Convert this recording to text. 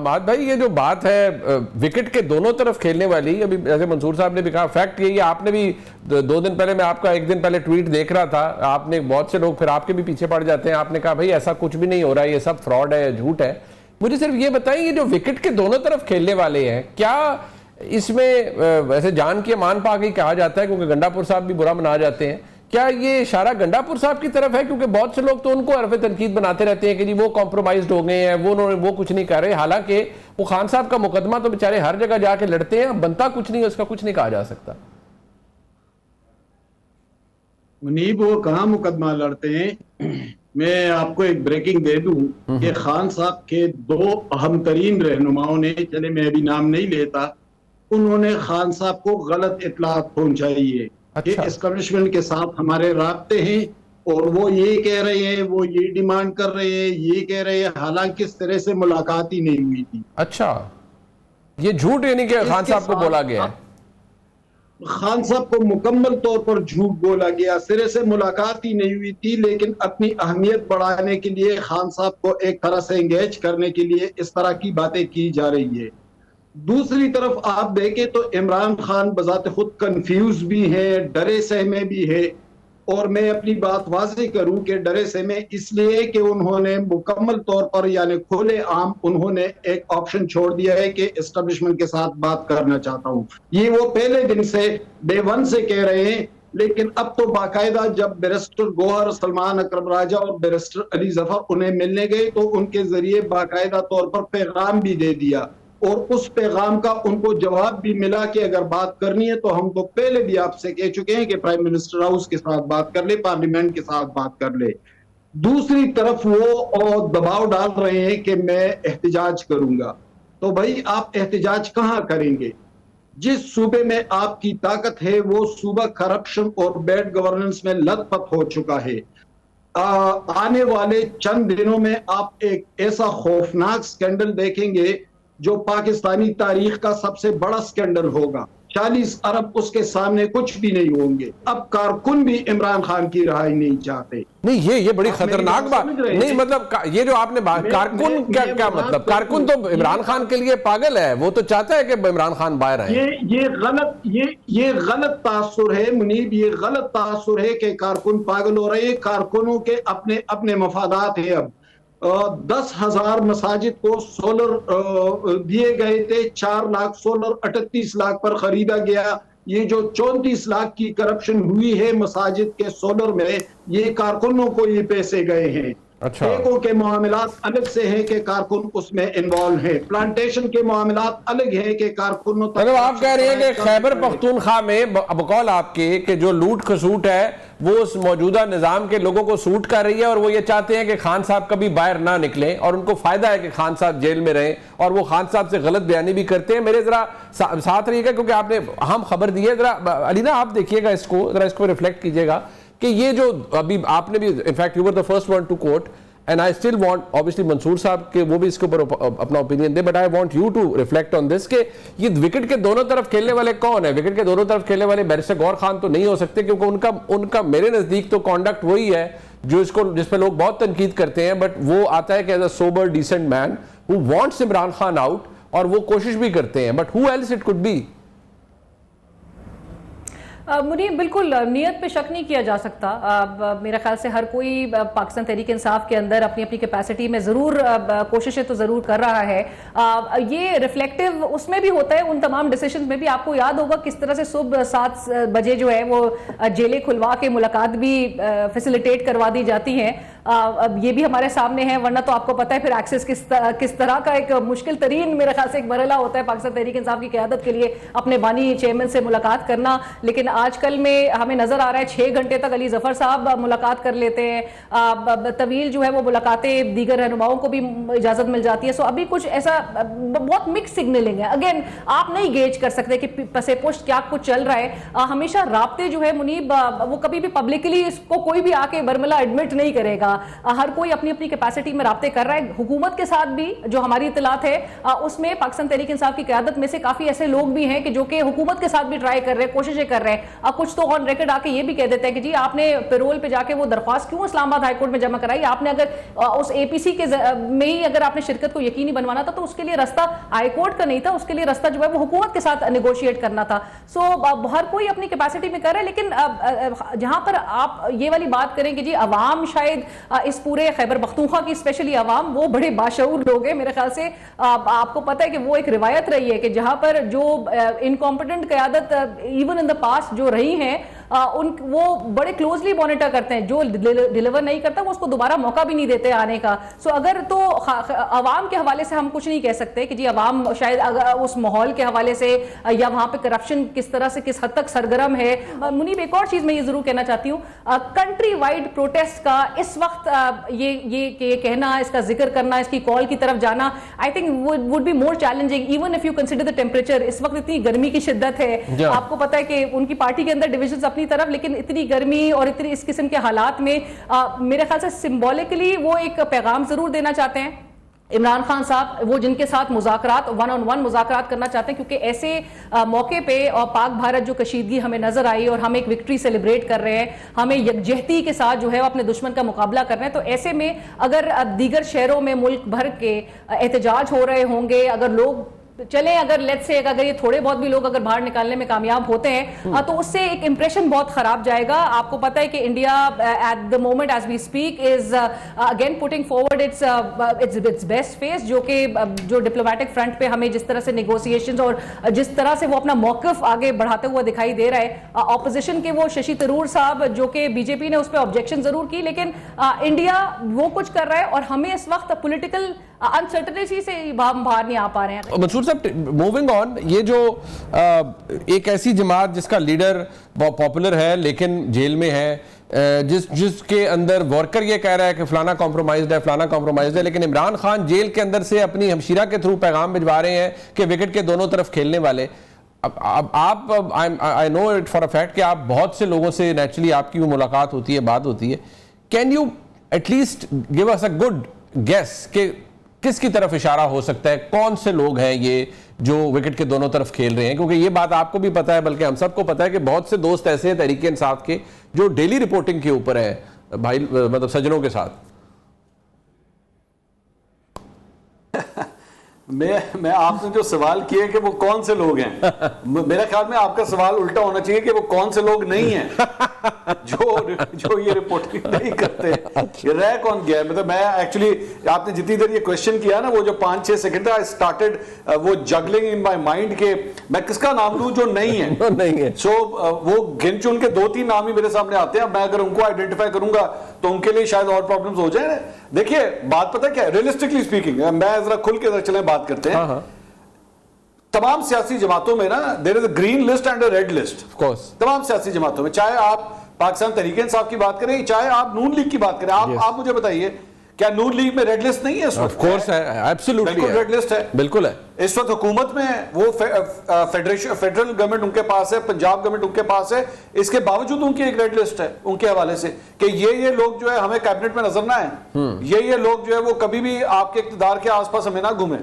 हमाद भाई, ये जो बात है विकेट के दोनों तरफ खेलने वाली, अभी जैसे मंसूर साहब ने भी कहा, फैक्ट यही है, आपने भी 2 दिन पहले, मैं आपका 1 दिन पहले ट्वीट देख रहा था, आपने, बहुत से लोग फिर आपके भी पीछे पड़ जाते हैं, आपने कहा भाई ऐसा कुछ भी नहीं हो रहा है, ये सब फ्रॉड है, झूठ है। मुझे सिर्फ ये बताइए, ये जो विकेट के दोनों तरफ खेलने वाले हैं, क्या इसमें वैसे जान के मान पा के कहा जाता है, क्योंकि गंडापुर साहब भी बुरा मना जाते हैं, क्या ये इशारा गंडापुर साहब की तरफ है? क्योंकि बहुत से लोग तो उनको हरफ तनकीद बनाते रहते हैं कि जी वो कॉम्प्रोमाइज्ड हो गए हैं, वो कुछ नहीं कर रहे, हालांकि वो खान साहब का मुकदमा तो बेचारे हर जगह जाके लड़ते हैं, बनता कुछ नहीं, उसका कुछ नहीं कहा जा सकता। मुनीब, वो कहाँ मुकदमा लड़ते हैं? मैं आपको एक ब्रेकिंग दे दूं कि खान साहब के 2 अहम तरीन रहनुमाओं ने, चले मैं अभी नाम नहीं लेता, उन्होंने खान साहब को गलत इत्तलात पहुंचाई है। अच्छा। एस्टेब्लिशमेंट के साथ हमारे राब्ते हैं और वो ये कह रहे हैं, वो ये डिमांड कर रहे हैं, ये कह रहे हैं, हालांकि इस तरह से मुलाकात ही नहीं हुई थी। अच्छा, ये झूठ यानी कि खान साहब को बोला गया है? खान साहब को मुकम्मल तौर पर झूठ बोला गया, सिरे से मुलाकात ही नहीं हुई थी, लेकिन अपनी अहमियत बढ़ाने के लिए, खान साहब को एक तरह से एंगेज करने के लिए इस तरह की बातें की जा रही है। दूसरी तरफ आप देखें तो इमरान खान बजाते खुद कंफ्यूज भी है, डरे सहमे भी है, और मैं अपनी बात वाज़ेह करूं कि डरे सहमे इसलिए कि उन्होंने मुकम्मल तौर पर, यानी खुले आम, उन्होंने एक ऑप्शन छोड़ दिया है कि एस्टेब्लिशमेंट के साथ बात करना चाहता हूं। ये वो पहले दिन से, डे 1 से कह रहे हैं, लेकिन अब तो बाकायदा जब बैरिस्टर गौहर, सलमान अकरम राजा और बैरिस्टर अली जफर उन्हें मिलने गए तो उनके जरिए बाकायदा तौर पर पैगाम भी दे दिया, और उस पैगाम का उनको जवाब भी मिला कि अगर बात करनी है तो हम तो पहले भी आपसे कह चुके हैं कि प्राइम मिनिस्टर हाउस के साथ बात कर ले, पार्लियामेंट के साथ बात कर ले। दूसरी तरफ वो दबाव डाल रहे हैं कि मैं एहतजाज करूंगा। तो भाई, आप एहतजाज कहां करेंगे? जिस सूबे में आपकी ताकत है वो सूबा करप्शन और बैड गवर्नेंस में लथपथ हो चुका है। आने वाले चंद दिनों में आप एक ऐसा खौफनाक स्कैंडल देखेंगे जो पाकिस्तानी तारीख का सबसे बड़ा स्कैंडल होगा। 40 अरब उसके सामने कुछ भी नहीं होंगे। अब कारकुन भी इमरान खान की रहाई नहीं चाहते। नहीं, ये बड़ी खतरनाक बात नहीं, मतलब ये जो आपने बात, कारकुन क्या मतलब? कारकुन तो इमरान खान के लिए पागल है, वो तो चाहता है कि इमरान खान बाहर आए। ये गलत तासुर है मुनीब, ये गलत तासुर है कि कारकुन पागल हो रहे हैं। कारकुनों के अपने अपने मफादात है। अब 10,000 मसाजिद को सोलर दिए गए थे, 4 लाख सोलर 38 लाख पर खरीदा गया। ये जो 34 लाख की करप्शन हुई है मसाजिद के सोलर में, ये कारकुनों को ये पैसे गए हैं। अच्छा। ठेकों के मामलात अलग से हैं कि कारकुन उसमें इन्वॉल्व है, प्लांटेशन के मामलात अलग हैं कि कारकुनों तक। मतलब आप कह रहे हैं कि खैबर पख्तूनख्वा में बकौल आपके कि जो लूट खसूट है वो उस मौजूदा निजाम के लोगों को सूट कर रही है, और वो ये चाहते हैं कि खान साहब कभी बाहर ना निकलें, और उनको फायदा है कि खान साहब जेल में रहें, और वो खान साहब से गलत बयानी भी करते हैं। मेरे जरा साथ रहिएगा, क्योंकि आपने अहम खबर दी है। जरा अलीना, आप देखिएगा इसको, जरा इसको रिफ्लेक्ट कीजिएगा कि ये जो अभी आपने भी, in fact you were the first one to quote, and I still want, obviously Mansoor साहब के वो भी इसके ऊपर अपना ओपिनियन दे, but I want you to reflect on this कि ये विकेट के दोनों तरफ खेलने वाले कौन है? विकेट के दोनों तरफ खेलने वाले बैरिस्टर गौहर खान तो नहीं हो सकते, क्योंकि उनका मेरे नजदीक तो कॉन्डक्ट वही है जो जिस पे लोग बहुत तनकीद करते हैं, बट वो आता है कि as a sober decent man who wants Imran Khan out, और वो कोशिश भी करते हैं, but who else it could be? Muneeb, बिल्कुल नीयत पे शक नहीं किया जा सकता। मेरा ख्याल से हर कोई पाकिस्तान तहरीक इंसाफ के अंदर अपनी अपनी कैपेसिटी में ज़रूर कोशिशें तो ज़रूर कर रहा है। ये रिफ्लेक्टिव उसमें भी होता है, उन तमाम डिसीजन में भी। आपको याद होगा किस तरह से सुबह 7 बजे जो है वो जेलें खुलवा के मुलाकात भी फैसिलिटेट करवा दी जाती हैं। अब ये भी हमारे सामने है, वरना तो आपको पता है फिर एक्सेस किस तरह का एक मुश्किल तरीन मेरे ख्याल से एक मरहला होता है पाकिस्तान तहरीक इंसाफ की क़यादत के लिए, अपने बानी चेयरमैन से मुलाकात करना। लेकिन आजकल में हमें नजर आ रहा है 6 घंटे तक अली जफर साहब मुलाकात कर लेते हैं, तवील जो है वो मुलाकातें दीगर रहनुमाओं को भी इजाजत मिल जाती है। सो अभी कुछ ऐसा बहुत मिक्स सिग्नलिंग है। अगेन, आप नहीं गेज कर सकते कि पसे पुष्ट क्या कुछ चल रहा है। हमेशा राब्ते जो है मुनीब, वो कभी भी पब्लिकली इसको कोई भी आके बरमला एडमिट नहीं करेगा। हर कोई अपनी अपनी कैपेसिटी में राब्ते कर रहा है। हुकूमत के साथ भी जो हमारी इत्तलात है उसमें पाकिस्तान तहरीक इंसाफ की क़यादत में से काफी ऐसे लोग भी हैं कि जो कि हुकूमत के साथ भी ट्राई कर रहे हैं, कोशिशें कर रहे हैं। कुछ तो ऑन रिकॉर्ड आके ये भी कह देते हैं कि जी आपने पेरोल पे जाके वो दरख्वास्त क्यों इस्लामाबाद हाईकोर्ट में जमा कराई, आपने अगर उस एपीसी के में ही अगर आपने शिरकत को यकीनी बनवाना था तो उसके लिए रास्ता हाईकोर्ट का नहीं था, उसके लिए रास्ता जो है वो हुकूमत के साथ नेगोशिएट करना था। सो हर कोई अपनी कैपेसिटी में कर रहा है, लेकिन जहां पर आप ये वाली बात करें कि जी अवाम शायद इस पूरे खैबर पख्तूनख्वा की स्पेशली अवाम वो बड़े बाशऊर लोग हैं। मेरे ख्याल से आपको पता है कि वो एक रिवायत रही है कि जहां पर जो इनकॉम्पिटेंट क़यादत इवन इन द पास्ट जो रही हैं वो बड़े क्लोजली मॉनिटर करते हैं, जो डिलीवर नहीं करता वो उसको दोबारा मौका भी नहीं देते आने का। सो अगर तो अवाम के हवाले से हम कुछ नहीं कह सकते कि जी अवाम शायद अगर उस माहौल के हवाले से या वहां पे करप्शन किस तरह से किस हद तक सरगर्म है। मुनीब, एक और चीज मैं ये जरूर कहना चाहती हूँ, कंट्री वाइड प्रोटेस्ट का इस वक्त ये कहना, इसका जिक्र करना, इसकी कॉल की तरफ जाना I think would be more challenging even if you consider the temperature. इस वक्त इतनी गर्मी की शिद्दत है, आपको पता है कि उनकी पार्टी के अंदर डिविजन अपनी तरफ, लेकिन इतनी गर्मी और इतनी इस किस्म के हालात में मेरे ख्याल से सिंबॉलिकली वो एक पैगाम जरूर देना चाहते हैं इमरान खान साहब, वो जिनके साथ मुज़ाकरात वन ऑन वन मुज़ाकरात करना चाहते हैं, क्योंकि ऐसे मौके पे और पाक भारत जो कशीदगी हमें नजर आई और हम एक विक्ट्री सेलिब्रेट कर रहे हैं, हमें यकजहती के साथ जो है अपने दुश्मन का मुकाबला कर रहे हैं। तो ऐसे में अगर दीगर शहरों में मुल्क भर के एहतजाज हो रहे होंगे, अगर लोग चलें, अगर लेट्स से अगर ये थोड़े बहुत भी लोग अगर बाहर निकालने में कामयाब होते हैं तो उससे एक इंप्रेशन बहुत खराब जाएगा। आपको पता है कि India at the moment as we speak is again putting forward its best face, जो डिप्लोमेटिक फ्रंट पे हमें जिस तरह से नेगोशिएशंस और जिस तरह से वो अपना मौकफ आगे बढ़ाते हुआ दिखाई दे रहा है। ऑपोजिशन के वो शशि थरूर साहब, जो कि बीजेपी ने उस पर ऑब्जेक्शन जरूर की, लेकिन इंडिया वो कुछ कर रहा है और हमें इस वक्त पॉलिटिकल अनसर्टेनिटी से बाहर नहीं आ पा रहे हैं। मंसूर साहब, मूविंग ऑन, ये जो एक ऐसी जमात जिसका लीडर बहुत पॉपुलर है लेकिन जेल में है, जिसके अंदर वर्कर ये कह रहा है कि फलाना कॉम्प्रोमाइज्ड है, फलाना कॉम्प्रोमाइज्ड है, लेकिन इमरान खान जेल के अंदर से अपनी हमशीरा के थ्रू पैगाम भिजवा रहे हैं कि विकेट के दोनों तरफ खेलने वाले। अब आप I know it for a fact कि आप बहुत से लोगों से नेचुरली आपकी वो मुलाकात होती है, बात होती है। Can you at least give us a good guess कि किसकी तरफ इशारा हो सकता है, कौन से लोग हैं ये जो विकेट के दोनों तरफ खेल रहे हैं? क्योंकि ये बात आपको भी पता है, बल्कि हम सबको पता है कि बहुत से दोस्त ऐसे हैं तहरीक इंसाफ के जो डेली रिपोर्टिंग के ऊपर है भाई, मतलब सज्जनों के साथ। मैं आपने जो सवाल किए कि वो कौन से लोग हैं, मेरा ख्याल में आपका सवाल उल्टा होना चाहिए कि वो कौन से लोग नहीं हैं जो ये रिपोर्टिंग नहीं करते, ये रह कौन गया। मतलब मैं एक्चुअली, आपने जितनी देर ये क्वेश्चन किया ना, वो जो 5-6 सेकंड था, आई स्टार्टेड वो जगलिंग इन माय माइंड के मैं किसका नाम लूं जो नहीं है। नहीं है। सो वो गिन चुन के 2-3 नाम ही मेरे सामने आते हैं। मैं अगर उनको आइडेंटिफाई करूंगा तो उनके लिए शायद और प्रॉब्लम्स हो जाए। देखिए बात पता क्या है, रियलिस्टिकली स्पीकिंग, मैं जरा खुल के चले बात करते हैं। हाँ। तमाम सियासी जमातों में ना there is a green list and a red list. Of course तमाम सियासी जमातों में, चाहे आप पाकिस्तान तहरीक इंसाफ की बात करें, चाहे आप नून लीग की बात करें, आप मुझे बताइए क्या नून लीग में रेड लिस्ट नहीं है? ऑफ कोर्स है, एब्सोल्युटली बिल्कुल रेड लिस्ट है, बिल्कुल है। इस वक्त हुकूमत में वो फेडरल गवर्नमेंट उनके पास है, पंजाब गवर्नमेंट उनके पास है, इसके बावजूद उनकी एक रेड लिस्ट है उनके हवाले से कि ये लोग जो है हमें कैबिनेट में नजर ना आए, ये लोग जो है वो कभी भी आपके इख्तिदार के आसपास हमें ना घूमे।